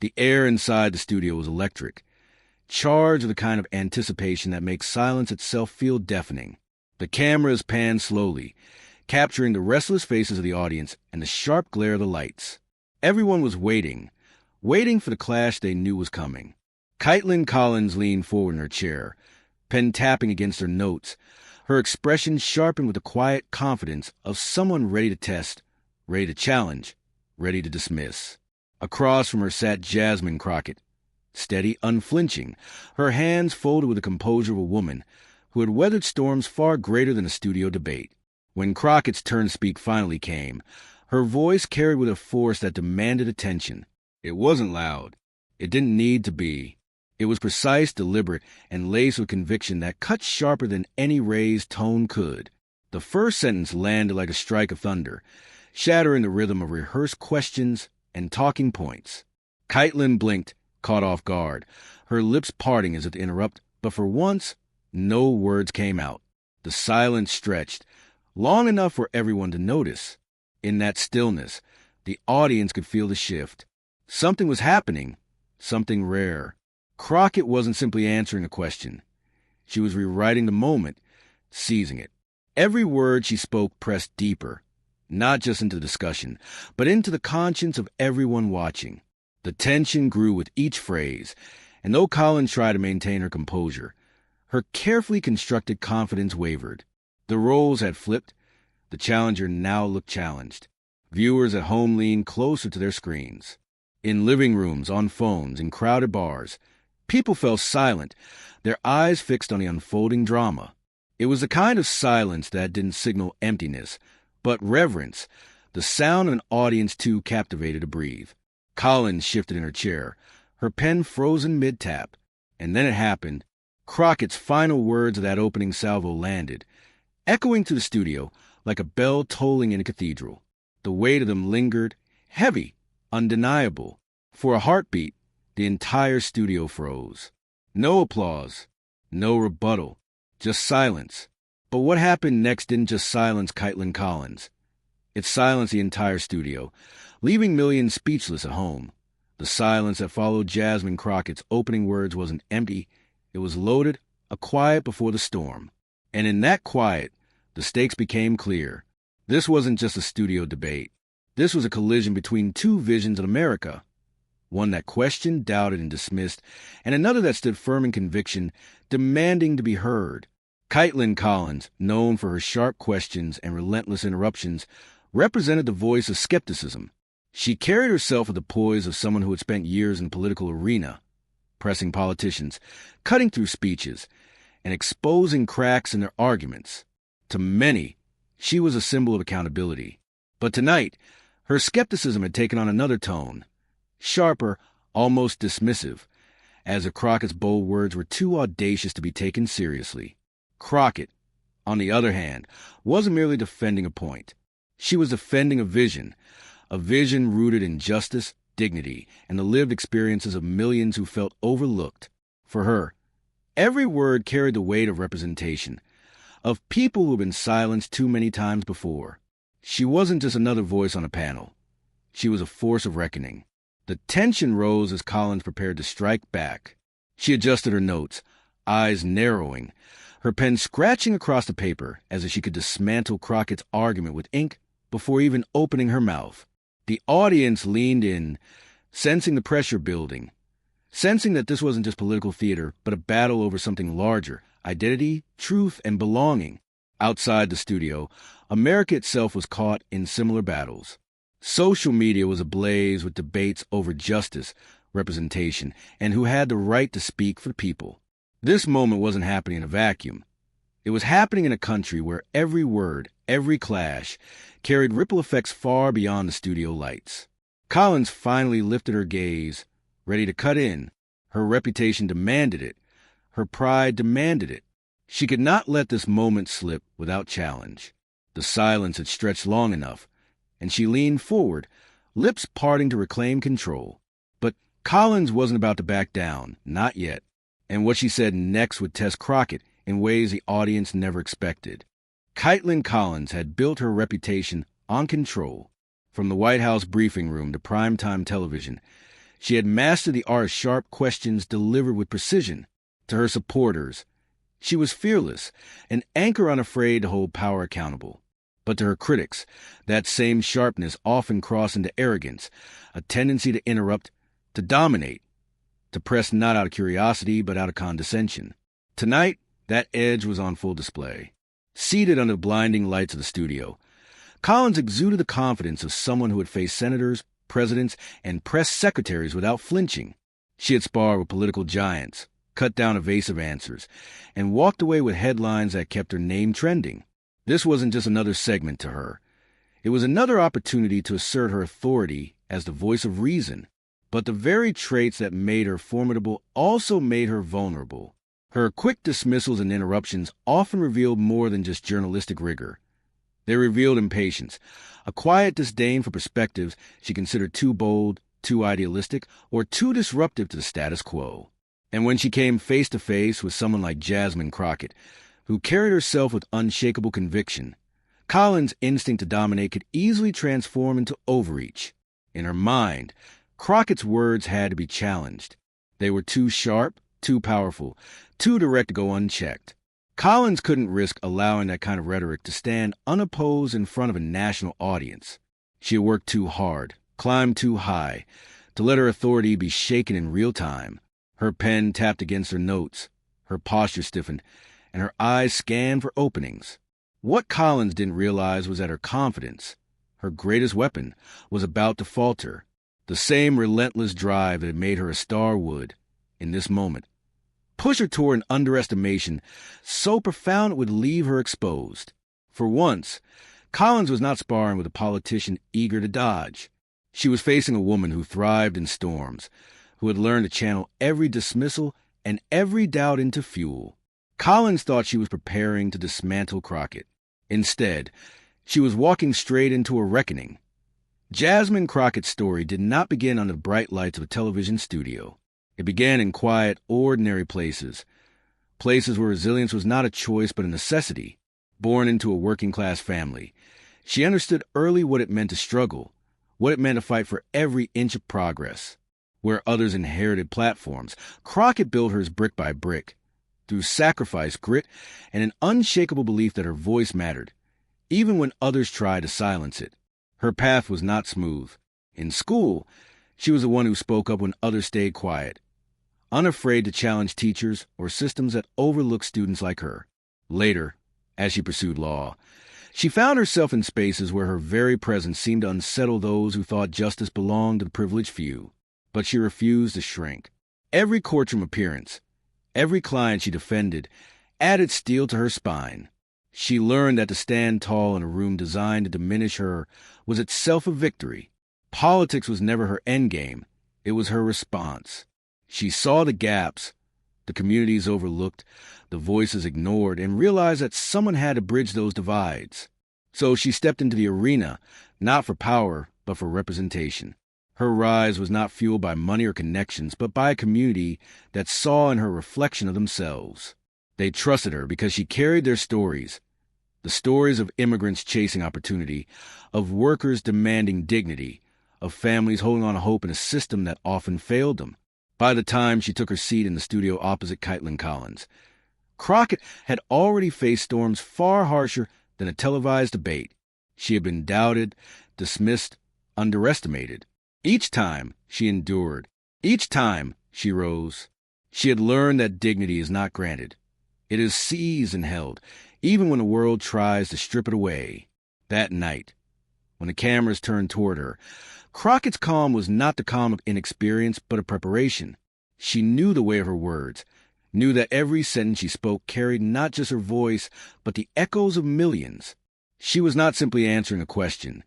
The air inside the studio was electric, charged with the kind of anticipation that makes silence itself feel deafening. The cameras panned slowly, capturing the restless faces of the audience and the sharp glare of the lights. Everyone was waiting for the clash they knew was coming. Kaitlan Collins leaned forward in her chair, pen tapping against her notes, her expression sharpened with the quiet confidence of someone ready to test, ready to challenge, ready to dismiss. Across from her sat Jasmine Crockett, steady, unflinching, her hands folded with the composure of a woman who had weathered storms far greater than a studio debate. When Crockett's turn to speak finally came, her voice carried with a force that demanded attention. It wasn't loud. It didn't need to be. It was precise, deliberate, and laced with conviction that cut sharper than any raised tone could. The first sentence landed like a strike of thunder, shattering the rhythm of rehearsed questions and talking points. Kaitlan blinked, caught off guard, her lips parting as if to interrupt, but for once, no words came out. The silence stretched, long enough for everyone to notice. In that stillness, the audience could feel the shift. Something was happening, something rare. Crockett wasn't simply answering a question. She was rewriting the moment, seizing it. Every word she spoke pressed deeper, not just into the discussion, but into the conscience of everyone watching. The tension grew with each phrase, and though Collins tried to maintain her composure, her carefully constructed confidence wavered. The roles had flipped. The challenger now looked challenged. Viewers at home leaned closer to their screens. In living rooms, on phones, in crowded bars, people fell silent, their eyes fixed on the unfolding drama. It was the kind of silence that didn't signal emptiness, but reverence, the sound of an audience too captivated to breathe. Collins shifted in her chair, her pen frozen mid-tap. And then it happened. Crockett's final words of that opening salvo landed, echoing through the studio like a bell tolling in a cathedral. The weight of them lingered, heavy, undeniable. For a heartbeat, the entire studio froze. No applause, no rebuttal, just silence. But what happened next didn't just silence Kaitlan Collins. It silenced the entire studio, leaving millions speechless at home. The silence that followed Jasmine Crockett's opening words wasn't empty. It was loaded, a quiet before the storm. And in that quiet, the stakes became clear. This wasn't just a studio debate. This was a collision between two visions of America. One that questioned, doubted, and dismissed, and another that stood firm in conviction, demanding to be heard. Kaitlan Collins, known for her sharp questions and relentless interruptions, represented the voice of skepticism. She carried herself with the poise of someone who had spent years in the political arena, pressing politicians, cutting through speeches, and exposing cracks in their arguments. To many, she was a symbol of accountability. But tonight, her skepticism had taken on another tone, sharper, almost dismissive, as if Crockett's bold words were too audacious to be taken seriously. Crockett, on the other hand, wasn't merely defending a point. She was defending a vision rooted in justice, dignity, and the lived experiences of millions who felt overlooked. For her, every word carried the weight of representation, of people who had been silenced too many times before. She wasn't just another voice on a panel. She was a force of reckoning. The tension rose as Collins prepared to strike back. She adjusted her notes, eyes narrowing, her pen scratching across the paper as if she could dismantle Crockett's argument with ink before even opening her mouth. The audience leaned in, sensing the pressure building, sensing that this wasn't just political theater, but a battle over something larger, identity, truth, and belonging. Outside the studio, America itself was caught in similar battles. Social media was ablaze with debates over justice, representation, and who had the right to speak for the people. This moment wasn't happening in a vacuum. It was happening in a country where every word, every clash, carried ripple effects far beyond the studio lights. Collins finally lifted her gaze, ready to cut in. Her reputation demanded it. Her pride demanded it. She could not let this moment slip without challenge. The silence had stretched long enough, and she leaned forward, lips parting to reclaim control. But Collins wasn't about to back down, not yet. And what she said next would test Crockett in ways the audience never expected. Kaitlan Collins had built her reputation on control. From the White House briefing room to primetime television, She had mastered the art of sharp questions delivered with precision. To her supporters, she was fearless, an anchor unafraid to hold power accountable. But to her critics, that same sharpness often crossed into arrogance, a tendency to interrupt, to dominate, to press not out of curiosity but out of condescension. Tonight, that edge was on full display. Seated under the blinding lights of the studio, Collins exuded the confidence of someone who had faced senators, presidents, and press secretaries without flinching. She had sparred with political giants, cut down evasive answers, and walked away with headlines that kept her name trending. This wasn't just another segment to her. It was another opportunity to assert her authority as the voice of reason. But the very traits that made her formidable also made her vulnerable. Her quick dismissals and interruptions often revealed more than just journalistic rigor. They revealed impatience, a quiet disdain for perspectives she considered too bold, too idealistic, or too disruptive to the status quo. And when she came face to face with someone like Jasmine Crockett, who carried herself with unshakable conviction, Collins' instinct to dominate could easily transform into overreach. In her mind, Crockett's words had to be challenged. They were too sharp, too powerful, too direct to go unchecked. Collins couldn't risk allowing that kind of rhetoric to stand unopposed in front of a national audience. She had worked too hard, climbed too high, to let her authority be shaken in real time. Her pen tapped against her notes, her posture stiffened, and her eyes scanned for openings. What Collins didn't realize was that her confidence, her greatest weapon, was about to falter. The same relentless drive that had made her a star would, in this moment, push her toward an underestimation so profound it would leave her exposed. For once, Collins was not sparring with a politician eager to dodge. She was facing a woman who thrived in storms, who had learned to channel every dismissal and every doubt into fuel. Collins thought she was preparing to dismantle Crockett. Instead, she was walking straight into a reckoning. Jasmine Crockett's story did not begin under the bright lights of a television studio. It began in quiet, ordinary places. Places where resilience was not a choice but a necessity. Born into a working-class family, she understood early what it meant to struggle, what it meant to fight for every inch of progress. Where others inherited platforms, Crockett built hers brick by brick, through sacrifice, grit, and an unshakable belief that her voice mattered, even when others tried to silence it. Her path was not smooth. In school, she was the one who spoke up when others stayed quiet, unafraid to challenge teachers or systems that overlooked students like her. Later, as she pursued law, she found herself in spaces where her very presence seemed to unsettle those who thought justice belonged to the privileged few. But she refused to shrink. Every courtroom appearance, every client she defended, added steel to her spine. She learned that to stand tall in a room designed to diminish her was itself a victory. Politics was never her endgame. It was her response. She saw the gaps, the communities overlooked, the voices ignored, and realized that someone had to bridge those divides. So she stepped into the arena, not for power, but for representation. Her rise was not fueled by money or connections, but by a community that saw in her reflection of themselves. They trusted her because she carried their stories, the stories of immigrants chasing opportunity, of workers demanding dignity, of families holding on to hope in a system that often failed them. By the time she took her seat in the studio opposite Kaitlan Collins, Crockett had already faced storms far harsher than a televised debate. She had been doubted, dismissed, underestimated. Each time she endured. Each time she rose. She had learned that dignity is not granted. It is seized and held, even when the world tries to strip it away. That night, when the cameras turned toward her, Crockett's calm was not the calm of inexperience, but of preparation. She knew the way of her words, knew that every sentence she spoke carried not just her voice, but the echoes of millions. She was not simply answering a question.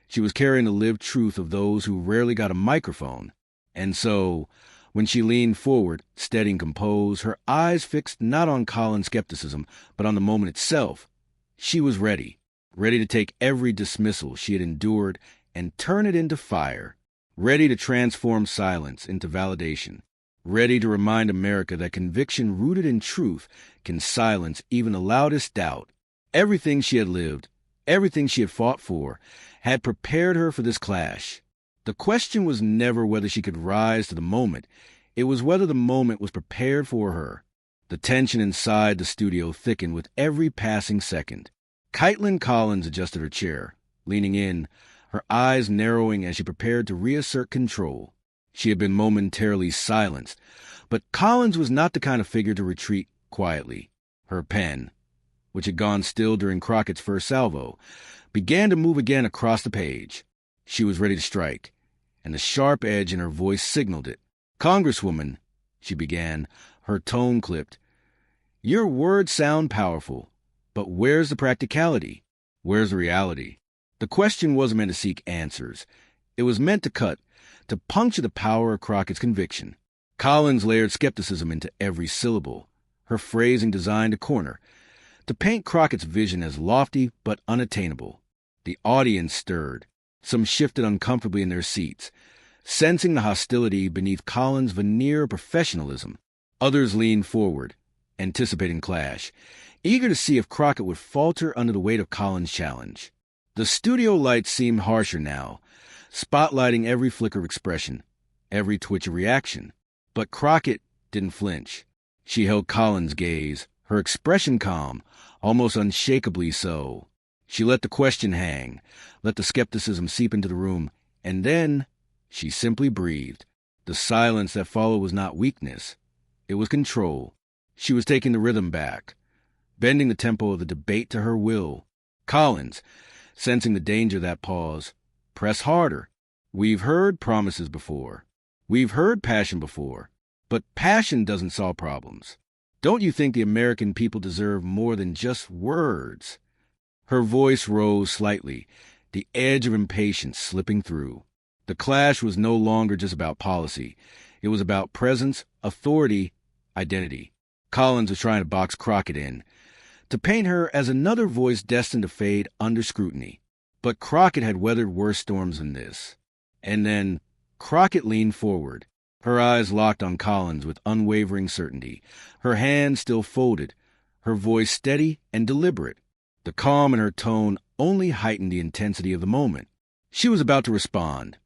She was carrying the lived truth of those who rarely got a microphone. And so, when she leaned forward, steady and composed, her eyes fixed not on Collins' skepticism, but on the moment itself, she was ready to take every dismissal she had endured and turn it into fire, ready to transform silence into validation, ready to remind America that conviction rooted in truth can silence even the loudest doubt. Everything she had lived, everything she had fought for, had prepared her for this clash. The question was never whether she could rise to the moment. It was whether the moment was prepared for her. The tension inside the studio thickened with every passing second. Kaitlan Collins adjusted her chair, leaning in, her eyes narrowing as she prepared to reassert control. She had been momentarily silenced, but Collins was not the kind of figure to retreat quietly. Her pen, which had gone still during Crockett's first salvo, began to move again across the page. She was ready to strike, and the sharp edge in her voice signaled it. "Congresswoman," she began, her tone clipped, "your words sound powerful, but where's the practicality? Where's the reality?" The question wasn't meant to seek answers. It was meant to cut, to puncture the power of Crockett's conviction. Collins layered skepticism into every syllable, her phrasing designed to corner, to paint Crockett's vision as lofty but unattainable. The audience stirred. Some shifted uncomfortably in their seats, sensing the hostility beneath Collins' veneer of professionalism. Others leaned forward, anticipating clash, eager to see if Crockett would falter under the weight of Collins' challenge. The studio lights seemed harsher now, spotlighting every flicker of expression, every twitch of reaction. But Crockett didn't flinch. She held Collins' gaze, her expression calm, almost unshakably so. She let the question hang, let the skepticism seep into the room, and then she simply breathed. The silence that followed was not weakness. It was control. She was taking the rhythm back, bending the tempo of the debate to her will. Collins, sensing the danger of that pause, pressed harder. "We've heard promises before. We've heard passion before. But passion doesn't solve problems. Don't you think the American people deserve more than just words?" Her voice rose slightly, the edge of impatience slipping through. The clash was no longer just about policy. It was about presence, authority, identity. Collins was trying to box Crockett in, to paint her as another voice destined to fade under scrutiny. But Crockett had weathered worse storms than this. And then Crockett leaned forward, her eyes locked on Collins with unwavering certainty, her hands still folded, her voice steady and deliberate. The calm in her tone only heightened the intensity of the moment. She was about to respond,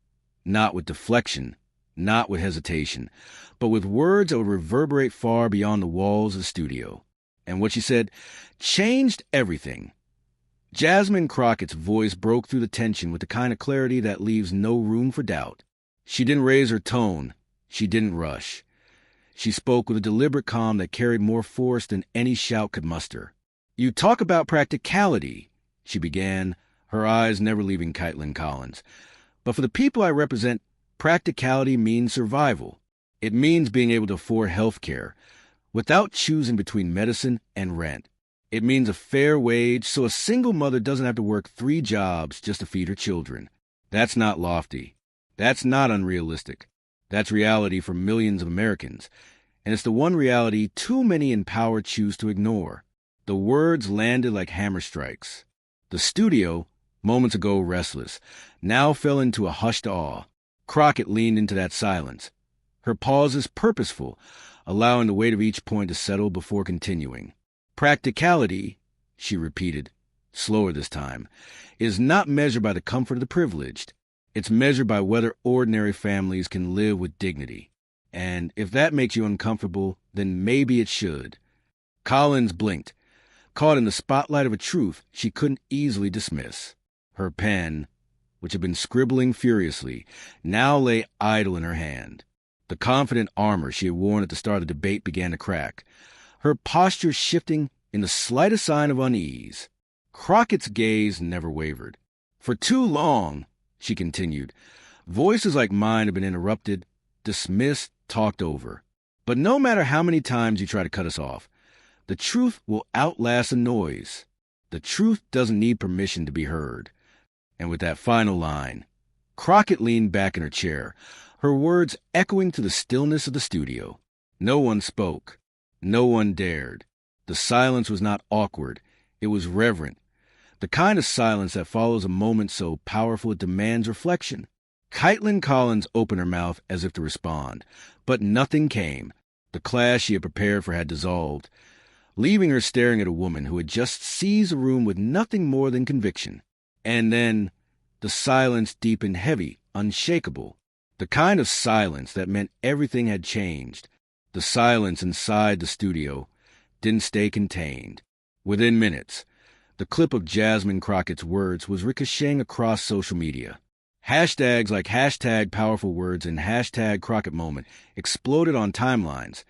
not with deflection, not with hesitation, but with words that would reverberate far beyond the walls of the studio. And what she said changed everything. Jasmine Crockett's voice broke through the tension with the kind of clarity that leaves no room for doubt. She didn't raise her tone. She didn't rush. She spoke with a deliberate calm that carried more force than any shout could muster. "You talk about practicality," she began, her eyes never leaving Kaitlan Collins. "But for the people I represent, practicality means survival. It means being able to afford health care without choosing between medicine and rent. It means a fair wage so a single mother doesn't have to work 3 jobs just to feed her children. That's not lofty. That's not unrealistic. That's reality for millions of Americans. And it's the one reality too many in power choose to ignore." The words landed like hammer strikes. The studio, moments ago restless, now fell into a hushed awe. Crockett leaned into that silence, her pauses purposeful, allowing the weight of each point to settle before continuing. "Practicality," she repeated, slower this time, "is not measured by the comfort of the privileged. It's measured by whether ordinary families can live with dignity. And if that makes you uncomfortable, then maybe it should." Collins blinked, caught in the spotlight of a truth she couldn't easily dismiss. Her pen, which had been scribbling furiously, now lay idle in her hand. The confident armor she had worn at the start of the debate began to crack, her posture shifting in the slightest sign of unease. Crockett's gaze never wavered. "For too long," she continued, "voices like mine have been interrupted, dismissed, talked over. But no matter how many times you try to cut us off, the truth will outlast the noise. The truth doesn't need permission to be heard." And with that final line, Crockett leaned back in her chair, her words echoing through the stillness of the studio. No one spoke. No one dared. The silence was not awkward. It was reverent. The kind of silence that follows a moment so powerful it demands reflection. Kaitlan Collins opened her mouth as if to respond, but nothing came. The clash she had prepared for had dissolved, leaving her staring at a woman who had just seized the room with nothing more than conviction. And then, The silence deep and heavy, unshakable. The kind of silence that meant everything had changed. The silence inside the studio didn't stay contained. Within minutes, the clip of Jasmine Crockett's words was ricocheting across social media. Hashtags like #PowerfulWords and #CrockettMoment exploded on timelines,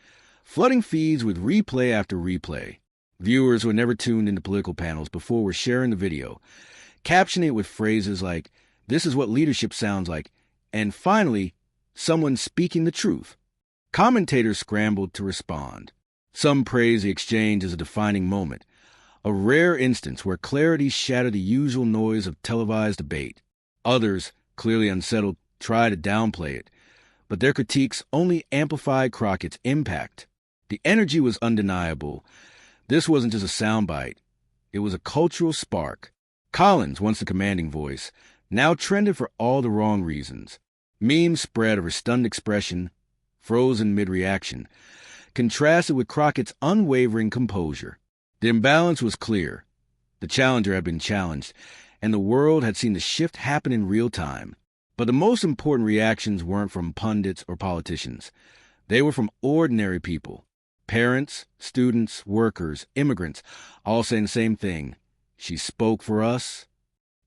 flooding feeds with replay after replay. Viewers who had never tuned into political panels before were sharing the video, captioning it with phrases like, "This is what leadership sounds like," and finally, "Someone speaking the truth." Commentators scrambled to respond. Some praised the exchange as a defining moment, a rare instance where clarity shattered the usual noise of televised debate. Others, clearly unsettled, tried to downplay it, but their critiques only amplified Crockett's impact. The energy was undeniable. This wasn't just a soundbite. It was a cultural spark. Collins, once the commanding voice, now trended for all the wrong reasons. Memes spread of her stunned expression, frozen mid-reaction, contrasted with Crockett's unwavering composure. The imbalance was clear. The challenger had been challenged, and the world had seen the shift happen in real time. But the most important reactions weren't from pundits or politicians. They were from ordinary people. Parents, students, workers, immigrants, all saying the same thing. She spoke for us.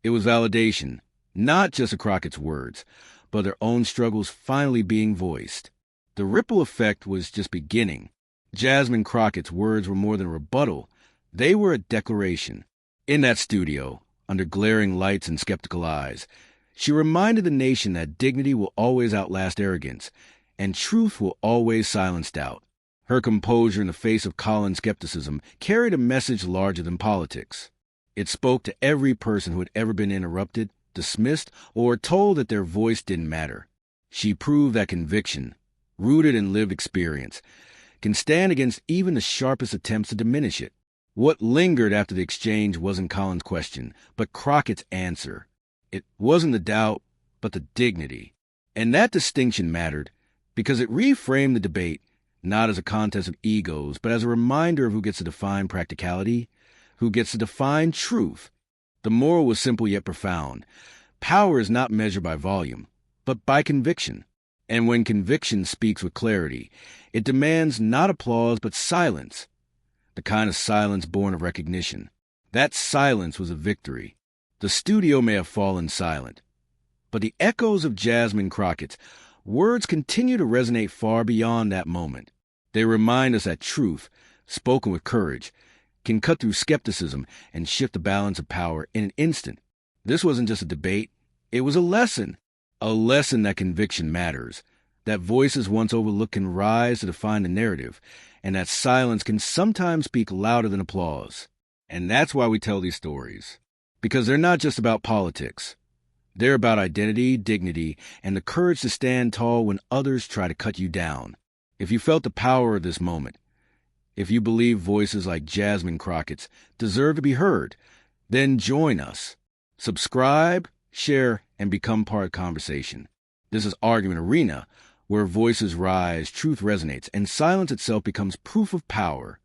It was validation, not just of Crockett's words, but their own struggles finally being voiced. The ripple effect was just beginning. Jasmine Crockett's words were more than a rebuttal. They were a declaration. In that studio, under glaring lights and skeptical eyes, she reminded the nation that dignity will always outlast arrogance, and truth will always silence doubt. Her composure in the face of Collins' skepticism carried a message larger than politics. It spoke to every person who had ever been interrupted, dismissed, or told that their voice didn't matter. She proved that conviction, rooted in lived experience, can stand against even the sharpest attempts to diminish it. What lingered after the exchange wasn't Collins' question, but Crockett's answer. It wasn't the doubt, but the dignity. And that distinction mattered, because it reframed the debate, not as a contest of egos, but as a reminder of who gets to define practicality, who gets to define truth. The moral was simple yet profound. Power is not measured by volume, but by conviction. And when conviction speaks with clarity, it demands not applause but silence, the kind of silence born of recognition. That silence was a victory. The studio may have fallen silent, but the echoes of Jasmine Crockett's words continue to resonate far beyond that moment. They remind us that truth, spoken with courage, can cut through skepticism and shift the balance of power in an instant. This wasn't just a debate, it was a lesson that conviction matters, that voices once overlooked can rise to define the narrative, and that silence can sometimes speak louder than applause. And that's why we tell these stories, because they're not just about politics. They're about identity, dignity, and the courage to stand tall when others try to cut you down. If you felt the power of this moment, if you believe voices like Jasmine Crockett's deserve to be heard, then join us. Subscribe, share, and become part of the conversation. This is Argument Arena, where voices rise, truth resonates, and silence itself becomes proof of power.